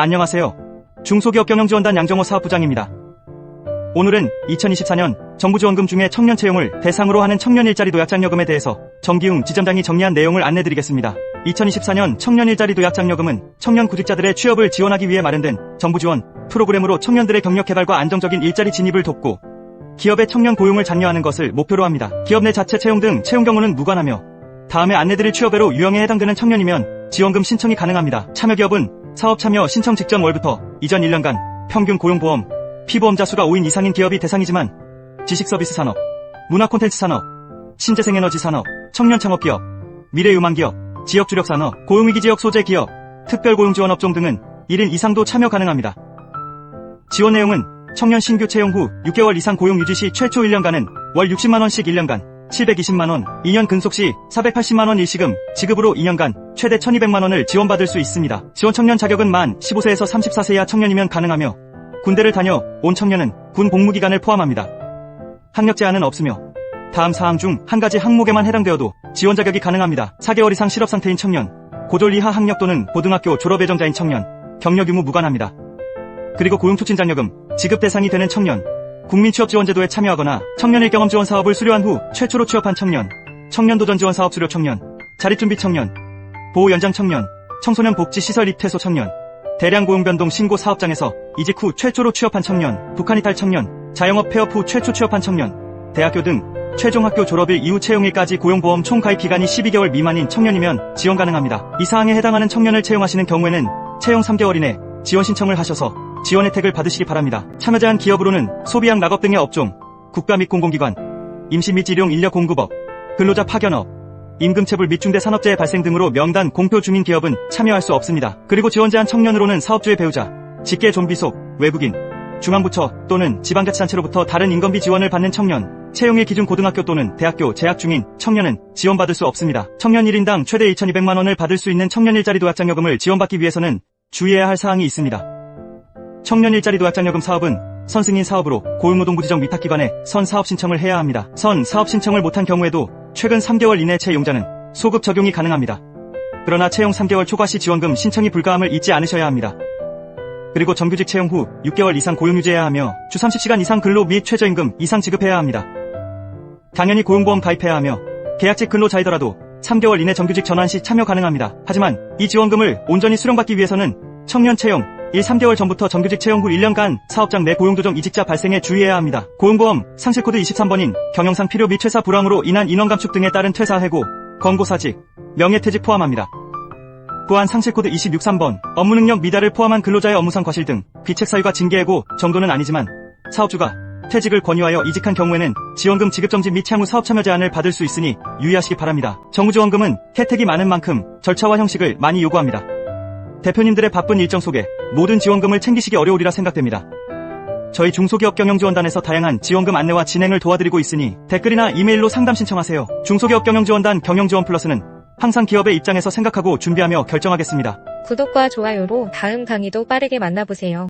안녕하세요. 중소기업경영지원단 양정호 사업부장입니다. 오늘은 2024년 정부지원금 중에 청년 채용을 대상으로 하는 청년 일자리 도약장려금에 대해서 정기웅 지점장이 정리한 내용을 안내드리겠습니다. 2024년 청년 일자리 도약장려금은 청년 구직자들의 취업을 지원하기 위해 마련된 정부 지원 프로그램으로 청년들의 경력 개발과 안정적인 일자리 진입을 돕고 기업의 청년 고용을 장려하는 것을 목표로 합니다. 기업 내 자체 채용 등 채용 경우는 무관하며 다음에 안내드릴 취업외로 유형에 해당되는 청년이면 지원금 신청이 가능합니다. 참여기업은 사업 참여 신청 직전 월부터 이전 1년간 평균 고용보험, 피보험자 수가 5인 이상인 기업이 대상이지만 지식서비스 산업, 문화콘텐츠 산업, 신재생에너지 산업, 청년창업기업, 미래유망기업, 지역주력산업, 고용위기지역 소재기업, 특별고용지원업종 등은 1인 이상도 참여 가능합니다. 지원 내용은 청년 신규 채용 후 6개월 이상 고용 유지 시 최초 1년간은 월 60만원씩 1년간 720만원, 2년 근속 시 480만원 일시금 지급으로 2년간 최대 1200만원을 지원받을 수 있습니다. 지원 청년 자격은 만 15세에서 34세 이하 청년이면 가능하며 군대를 다녀 온 청년은 군 복무기간을 포함합니다. 학력 제한은 없으며 다음 사항 중 한 가지 항목에만 해당되어도 지원 자격이 가능합니다. 4개월 이상 실업 상태인 청년, 고졸 이하 학력 또는 고등학교 졸업 예정자인 청년, 경력 유무 무관합니다. 그리고 고용촉진장려금 지급 대상이 되는 청년, 국민취업지원제도에 참여하거나 청년 일경험 지원 사업을 수료한 후 최초로 취업한 청년, 청년도전지원 사업 수료 청년, 자립준비 청년, 보호 연장 청년, 청소년 복지시설 입퇴소 청년, 대량 고용 변동 신고 사업장에서 이직 후 최초로 취업한 청년, 북한 이탈 청년, 자영업 폐업 후 최초 취업한 청년, 대학교 등 최종 학교 졸업일 이후 채용일까지 고용보험 총 가입 기간이 12개월 미만인 청년이면 지원 가능합니다. 이 사항에 해당하는 청년을 채용하시는 경우에는 채용 3개월 이내 지원 신청을 하셔서 지원 혜택을 받으시기 바랍니다. 참여 제한 기업으로는 소비약 락업 등의 업종, 국가 및 공공기관, 임시 및 일용 인력 공급업, 근로자 파견업, 임금체불 및 중대산업재해 발생 등으로 명단 공표 중인 기업은 참여할 수 없습니다. 그리고 지원 제한 청년으로는 사업주의 배우자, 직계 좀비 속, 외국인, 중앙부처 또는 지방자치단체로부터 다른 인건비 지원을 받는 청년, 채용일 기준 고등학교 또는 대학교 재학 중인 청년은 지원받을 수 없습니다. 청년 1인당 최대 2,200만원을 받을 수 있는 청년 일자리 도약장려금을 지원받기 위해서는 주의해야 할 사항이 있습니다. 청년 일자리 도약장려금 사업은 선승인 사업으로 고용노동부 지정 위탁기관에 선 사업 신청을 해야 합니다. 선 사업 신청을 못한 경우에도 최근 3개월 이내 채용자는 소급 적용이 가능합니다. 그러나 채용 3개월 초과 시 지원금 신청이 불가함을 잊지 않으셔야 합니다. 그리고 정규직 채용 후 6개월 이상 고용 유지해야 하며 주 30시간 이상 근로 및 최저임금 이상 지급해야 합니다. 당연히 고용보험 가입해야 하며 계약직 근로자이더라도 3개월 이내 정규직 전환 시 참여 가능합니다. 하지만 이 지원금을 온전히 수령받기 위해서는 청년 채용 3개월 전부터 정규직 채용 후 1년간 사업장 내 고용조정 이직자 발생에 주의해야 합니다. 고용보험 상실코드 23번인 경영상 필요 및 퇴사 불황으로 인한 인원 감축 등에 따른 퇴사 해고, 권고사직, 명예퇴직 포함합니다. 또한 상실코드 26.3번 업무능력 미달을 포함한 근로자의 업무상 과실 등 비책 사유가 징계해고 정도는 아니지만 사업주가 퇴직을 권유하여 이직한 경우에는 지원금 지급 정지 및 향후 사업 참여 제한을 받을 수 있으니 유의하시기 바랍니다. 정부지원금은 혜택이 많은 만큼 절차와 형식을 많이 요구합니다. 대표님들의 바쁜 일정 속에 모든 지원금을 챙기시기 어려우리라 생각됩니다. 저희 중소기업경영지원단에서 다양한 지원금 안내와 진행을 도와드리고 있으니 댓글이나 이메일로 상담 신청하세요. 중소기업경영지원단 경영지원플러스는 항상 기업의 입장에서 생각하고 준비하며 결정하겠습니다. 구독과 좋아요로 다음 강의도 빠르게 만나보세요.